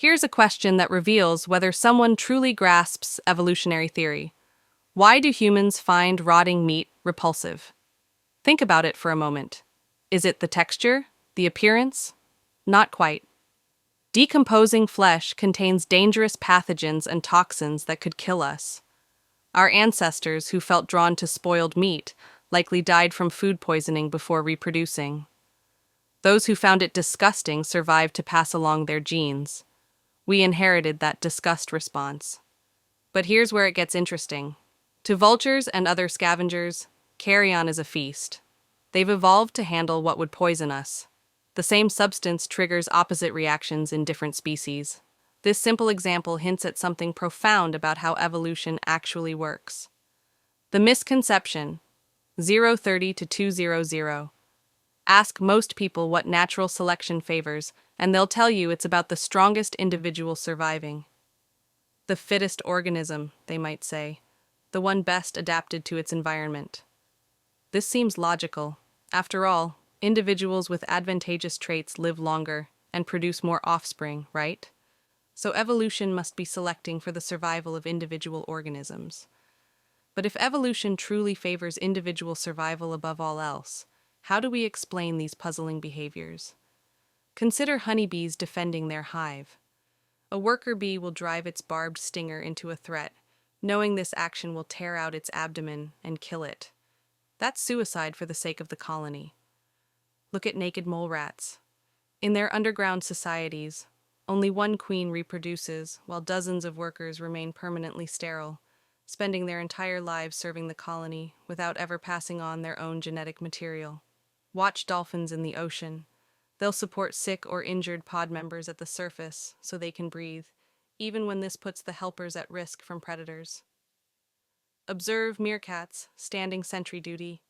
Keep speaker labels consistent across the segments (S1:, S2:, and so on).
S1: Here's a question that reveals whether someone truly grasps evolutionary theory. Why do humans find rotting meat repulsive? Think about it for a moment. Is it the texture? The appearance? Not quite. Decomposing flesh contains dangerous pathogens and toxins that could kill us. Our ancestors who felt drawn to spoiled meat likely died from food poisoning before reproducing. Those who found it disgusting survived to pass along their genes. We inherited that disgust response. But here's where it gets interesting. To vultures and other scavengers, carrion is a feast. They've evolved to handle what would poison us. The same substance triggers opposite reactions in different species. This simple example hints at something profound about how evolution actually works. The misconception, 030 to 200. Ask most people what natural selection favors, and they'll tell you it's about the strongest individual surviving. The fittest organism, they might say, the one best adapted to its environment. This seems logical. After all, individuals with advantageous traits live longer and produce more offspring, right? So evolution must be selecting for the survival of individual organisms. But if evolution truly favors individual survival above all else, how do we explain these puzzling behaviors? Consider honeybees defending their hive. A worker bee will drive its barbed stinger into a threat, knowing this action will tear out its abdomen and kill it. That's suicide for the sake of the colony. Look at naked mole rats. In their underground societies, only one queen reproduces, while dozens of workers remain permanently sterile, spending their entire lives serving the colony without ever passing on their own genetic material. Watch dolphins in the ocean. They'll support sick or injured pod members at the surface so they can breathe, even when this puts the helpers at risk from predators. Observe meerkats standing sentry duty.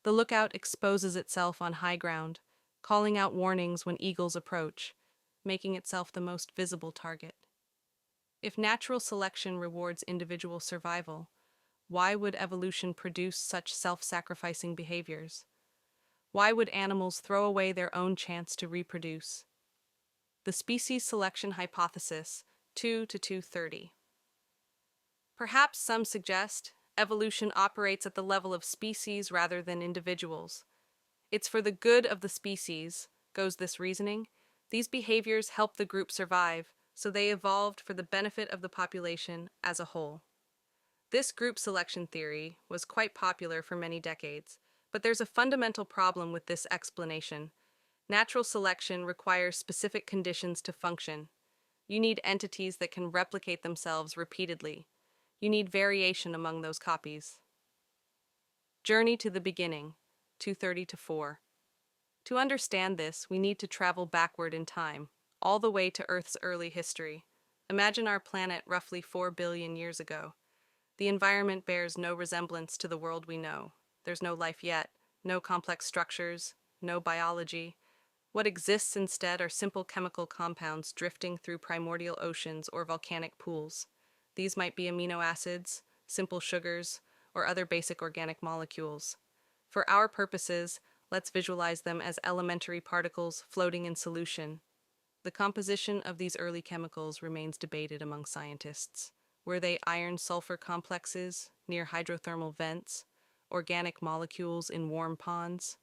S1: The lookout exposes itself on high ground, calling out warnings when eagles approach, making itself the most visible target. If natural selection rewards individual survival, why would evolution produce such self-sacrificing behaviors? Why would animals throw away their own chance to reproduce? The species selection hypothesis, 2 to 230. Perhaps some suggest evolution operates at the level of species rather than individuals. It's for the good of the species, goes this reasoning. These behaviors help the group survive, so they evolved for the benefit of the population as a whole. This group selection theory was quite popular for many decades, but there's a fundamental problem with this explanation. Natural selection requires specific conditions to function. You need entities that can replicate themselves repeatedly. You need variation among those copies. Journey to the beginning, 230 to 4. To understand this, we need to travel backward in time, all the way to Earth's early history. Imagine our planet roughly 4 billion years ago. The environment bears no resemblance to the world we know. There's no life yet, no complex structures, no biology. What exists instead are simple chemical compounds drifting through primordial oceans or volcanic pools. These might be amino acids, simple sugars, or other basic organic molecules. For our purposes, let's visualize them as elementary particles floating in solution. The composition of these early chemicals remains debated among scientists. Were they iron-sulfur complexes near hydrothermal vents, organic molecules in warm ponds?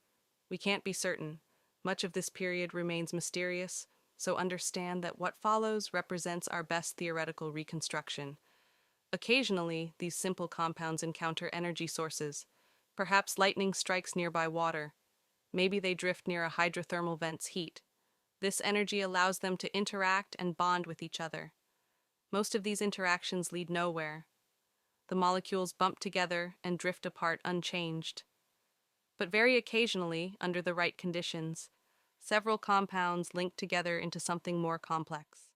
S1: We can't be certain. Much of this period remains mysterious, so understand that what follows represents our best theoretical reconstruction. Occasionally, these simple compounds encounter energy sources. Perhaps lightning strikes nearby water. Maybe they drift near a hydrothermal vent's heat. This energy allows them to interact and bond with each other. Most of these interactions lead nowhere. The molecules bump together and drift apart unchanged. But very occasionally, under the right conditions, several compounds link together into something more complex.